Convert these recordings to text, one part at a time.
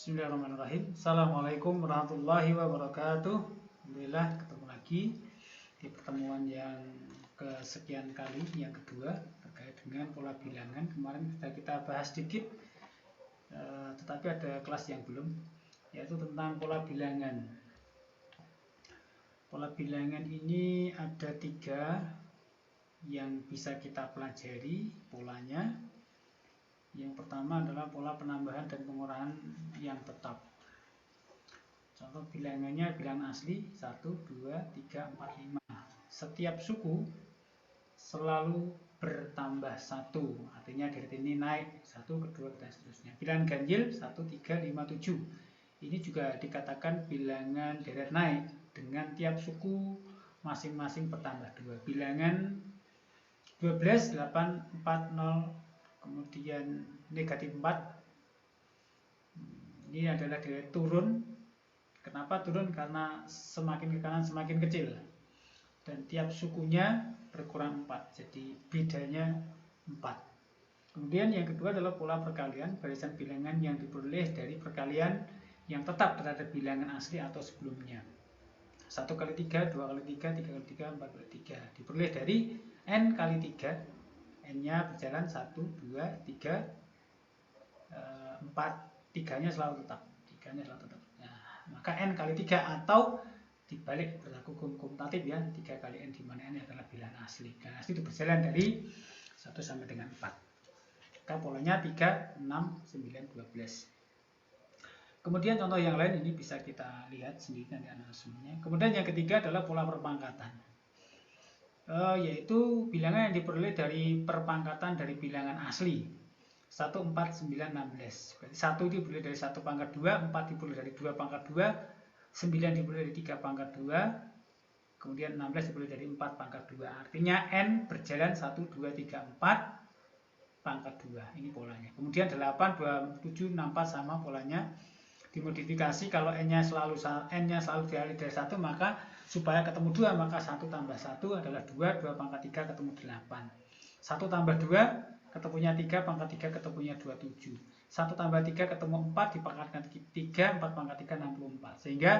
Bismillahirrahmanirrahim. Assalamualaikum warahmatullahi wabarakatuh. Alhamdulillah ketemu lagi di pertemuan yang kesekian kali, yang kedua, terkait dengan pola bilangan. Kemarin sudah kita bahas sedikit, tetapi ada kelas yang belum, yaitu tentang pola bilangan. Pola bilangan ini ada 3 yang bisa kita pelajari polanya. Yang pertama adalah pola penambahan dan pengurangan yang tetap. Contoh bilangannya bilangan asli 1, 2, 3, 4, 5. Setiap suku selalu bertambah 1, artinya deret ini naik 1, kedua, dan seterusnya. Bilangan ganjil 1, 3, 5, 7. Ini juga dikatakan bilangan deret naik dengan tiap suku masing-masing bertambah 2. Bilangan 12, 8, 4, 0, kemudian negatif 4, ini adalah deret turun. Kenapa turun? Karena semakin ke kanan semakin kecil, dan tiap sukunya berkurang 4, jadi bedanya 4. Kemudian yang kedua adalah pola perkalian, barisan bilangan yang diperoleh dari perkalian yang tetap terhadap bilangan asli atau sebelumnya. 1 kali 3, 2 kali 3, 3 kali 3, 4 kali 3, diperoleh dari n kali 3. N-nya berjalan 1, 2, 3, 4, 3-nya selalu tetap. Nah, maka n kali 3 atau dibalik berlaku hukum komutatif ya, 3 kali n, di mana n adalah bilangan asli. Bilangan asli itu berjalan dari 1 sampai dengan 4. Maka polanya 3, 6, 9, 12. Kemudian contoh yang lain ini bisa kita lihat sendiri nanti analisanya. Kemudian yang ketiga adalah pola perpangkatan. Yaitu bilangan yang diperoleh dari perpangkatan dari bilangan asli 1, 4, 9, 16. Berarti 1 diperoleh dari 1 pangkat 2, 4 diperoleh dari 2 pangkat 2, 9 diperoleh dari 3 pangkat 2, kemudian 16 diperoleh dari 4 pangkat 2. Artinya n berjalan 1, 2, 3, 4 pangkat 2. Ini polanya. Kemudian 8, 2, 7, 6, 4 sama polanya. Dimodifikasi, kalau n-nya selalu dialih dari 1, maka supaya ketemu 2, maka 1 tambah 1 adalah 2, 2 pangkat 3 ketemu 8. 1 tambah 2 ketemunya 3, pangkat 3 ketemunya 27. 1 tambah 3 ketemu 4, dipangkatkan 3, 4 pangkat 3 64. Sehingga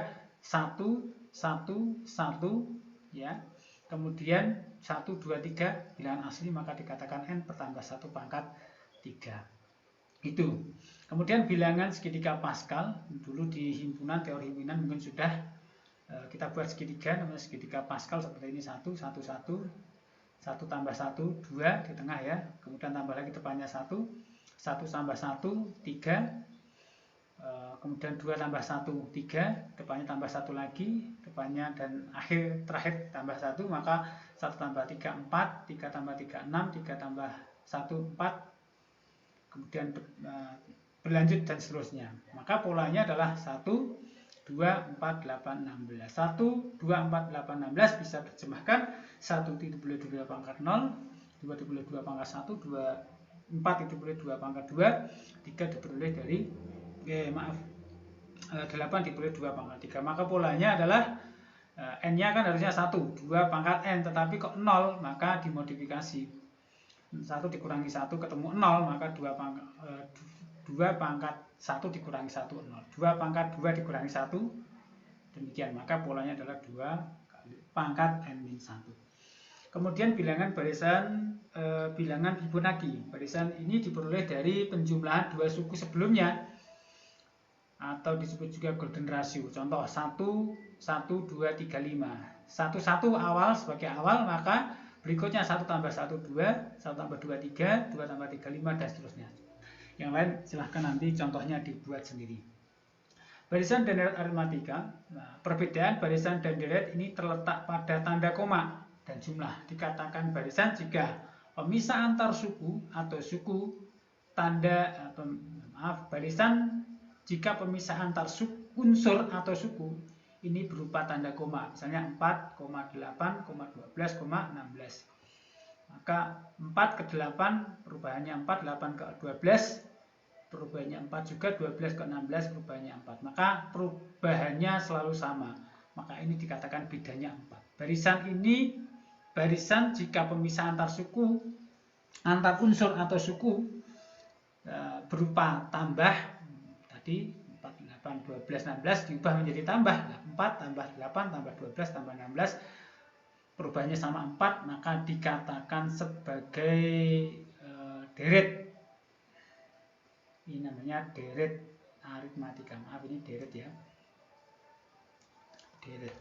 1, 1, 1 ya. Kemudian 1, 2, 3 bilangan asli, maka dikatakan n bertambah 1 pangkat 3. Itu. Kemudian bilangan segitiga Pascal, dulu di himpunan teori himpunan mungkin sudah kita buat segitiga, namanya segitiga Pascal seperti ini, 1, 1, 1, 1 tambah 1, 2 di tengah ya, kemudian tambah lagi depannya 1, 1 tambah 1, 3, kemudian 2 tambah 1, 3, depannya tambah 1 lagi, depannya dan terakhir tambah 1, maka 1 tambah 3, 4, 3 tambah 3, 6, 3 tambah 1, 4, kemudian berlanjut dan seterusnya. Maka polanya adalah 1, 2, 4, 8, 16. 1, 2, 4, 8, 16 bisa terjemahkan 1 diperoleh 2 pangkat 0, 2 diperoleh 2 pangkat 1, 4 diperoleh 2 pangkat 2, 3 diperoleh dari 8 diperoleh 2 pangkat 3. Maka polanya adalah n-nya kan harusnya 1, 2 pangkat n, tetapi kok 0, maka dimodifikasi. 1 dikurangi 1 ketemu 0, maka 2 pangkat 1 dikurangi 1, 0. 2 pangkat 2 dikurangi 1, demikian. Maka polanya adalah 2 kali pangkat n-1. Kemudian bilangan barisan bilangan Fibonacci. Barisan ini diperoleh dari penjumlahan 2 suku sebelumnya, atau disebut juga golden ratio. Contoh 1, 1, 2, 3, 5. 1, 1 awal sebagai awal, maka berikutnya 1 tambah 1, 2, 1 tambah 2, 3, 2 tambah 3, 5, dan seterusnya. Yang lain silahkan nanti contohnya dibuat sendiri. Barisan dan deret aritmatika. Nah, perbedaan barisan dan deret ini terletak pada tanda koma dan jumlah. Dikatakan barisan jika pemisah antar suku atau suku barisan jika pemisah antar unsur atau suku ini berupa tanda koma, misalnya 4, 8, 12, 16. Maka 4 ke 8 perubahannya 4, 8 ke 12 perubahannya 4 juga, 12 ke 16 perubahannya 4. Maka perubahannya selalu sama. Maka ini dikatakan bedanya 4. Barisan ini barisan jika pemisah antar suku, antar unsur atau suku berupa tambah tadi 4, 8, 12, 16 diubah menjadi tambah. 4 tambah 8 tambah 12 tambah 16. Perubahannya sama 4, maka dikatakan sebagai deret. Ini namanya deret aritmatika. Maaf, ini deret ya. Deret.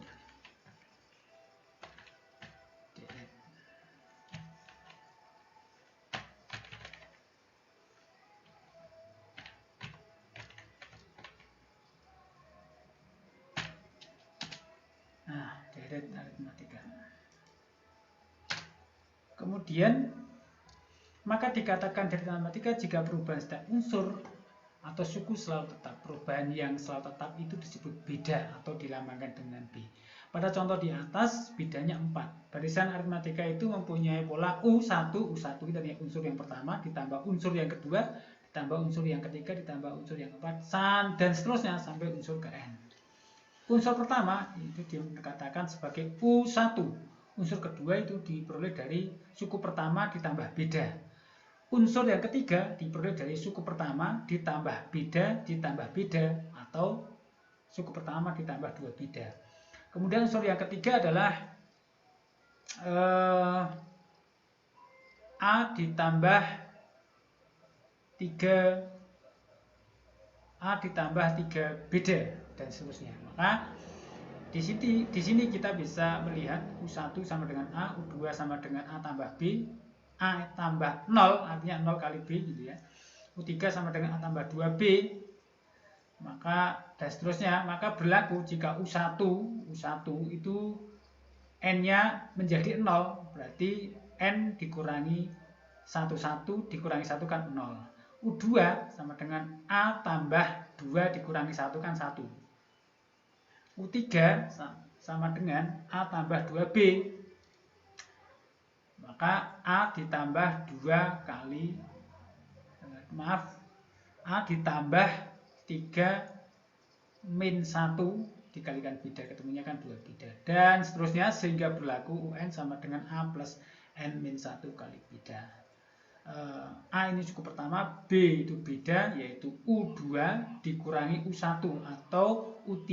Nah, deret aritmatika. Kemudian, maka dikatakan deret aritmatika jika perubahan setiap unsur atau suku selalu tetap. Perubahan yang selalu tetap itu disebut beda atau dilambangkan dengan B. Pada contoh di atas, bedanya 4. Barisan aritmatika itu mempunyai pola U1. U1 itu adalah unsur yang pertama, ditambah unsur yang kedua, ditambah unsur yang ketiga, ditambah unsur yang keempat, dan seterusnya sampai unsur ke N. Unsur pertama itu dikatakan sebagai U1. Unsur kedua itu diperoleh dari suku pertama ditambah beda. Unsur yang ketiga diperoleh dari suku pertama ditambah beda atau suku pertama ditambah 2 beda. Kemudian unsur yang ketiga adalah A ditambah 3 beda dan seterusnya. Maka di sini kita bisa melihat U1 sama dengan A, U2 sama dengan A tambah B, A tambah 0 artinya 0 kali B gitu ya. U3 sama dengan A tambah 2B. Maka dan seterusnya, maka berlaku jika U1 itu N-nya menjadi 0, berarti N dikurangi 1 dikurangi 1 kan 0. U2 sama dengan A tambah 2 dikurangi 1 kan 1. U3 sama dengan A tambah 2B. Maka A ditambah 2 kali, A ditambah 3 min 1 dikalikan beda, ketemunya kan 2 beda. Dan seterusnya sehingga berlaku UN sama dengan A plus N min 1 kali beda. A ini suku pertama, B itu beda, yaitu U2 dikurangi U1 atau U3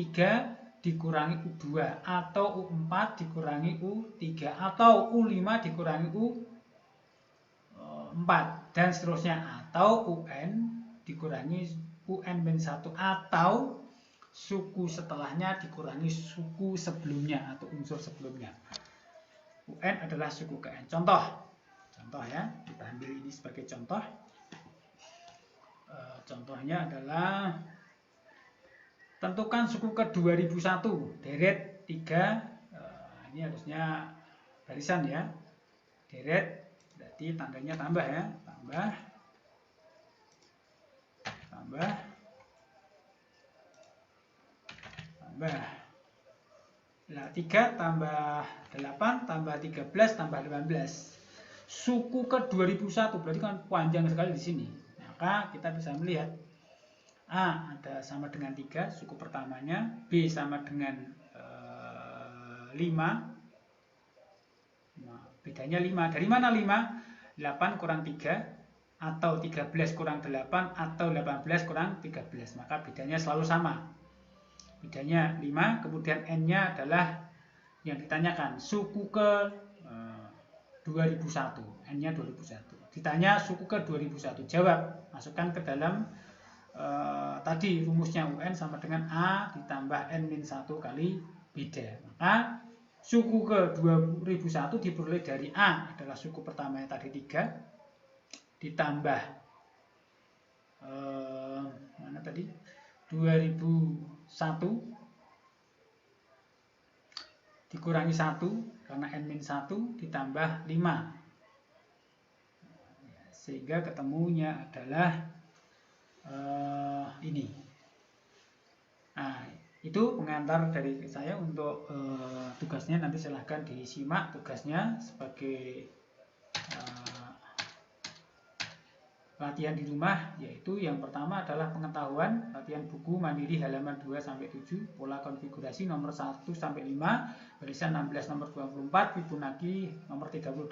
dikurangi U2 atau U4 dikurangi U3 atau U5 dikurangi U4 dan seterusnya, atau UN dikurangi UN min 1 atau suku setelahnya dikurangi suku sebelumnya atau unsur sebelumnya. UN adalah suku ke N. Contoh ya, kita ambil ini sebagai contoh. Contohnya adalah tentukan suku ke 2001 deret 3. Ini harusnya barisan ya, deret berarti tandanya tambah ya, tambah nah, 3 tambah 8 tambah 13 tambah 18. Suku ke 2001 berarti kan panjang sekali di sini. Maka kita bisa melihat A ada sama dengan 3 suku pertamanya, B sama dengan 5. Nah, bedanya 5. Dari mana 5? 8 kurang 3 atau 13 kurang 8 atau 18 kurang 13. Maka bedanya selalu sama. Bedanya 5, kemudian N-nya adalah yang ditanyakan suku ke 2001, N-nya 2001. Ditanya suku ke 2001, jawab, masukkan ke dalam tadi rumusnya UN sama dengan A ditambah N min 1 kali beda. Maka suku ke 2001 diperoleh dari A adalah suku pertama yang tadi 3 ditambah mana tadi 2001 dikurangi 1 karena N min 1 ditambah 5, sehingga ketemunya adalah ini. Nah, itu pengantar dari saya untuk tugasnya. Nanti silahkan disimak tugasnya sebagai latihan di rumah, yaitu yang pertama adalah pengetahuan, latihan buku mandiri halaman 2-7, pola konfigurasi nomor 1-5, barisan 16 nomor 24, Fibonacci nomor 38,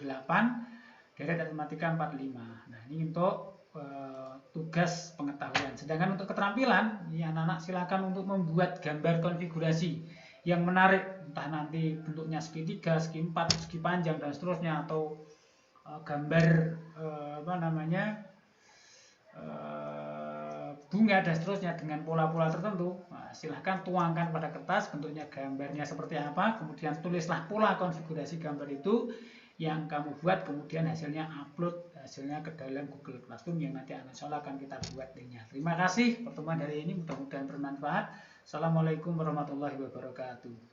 deret aritmatika 45. Nah, ini untuk tugas pengetahuan. Sedangkan untuk keterampilan, ya anak-anak silakan untuk membuat gambar konfigurasi yang menarik, entah nanti bentuknya segi 3, segi 4, segi panjang dan seterusnya, atau gambar bunga dan seterusnya dengan pola-pola tertentu. Nah, silahkan tuangkan pada kertas bentuknya gambarnya seperti apa, kemudian tulislah pola konfigurasi gambar itu yang kamu buat, kemudian hasilnya upload hasilnya ke dalam Google Classroom yang nanti insya Allah akan kita buat linknya. Terima kasih pertemuan hari ini, mudah-mudahan bermanfaat. Assalamualaikum warahmatullahi wabarakatuh.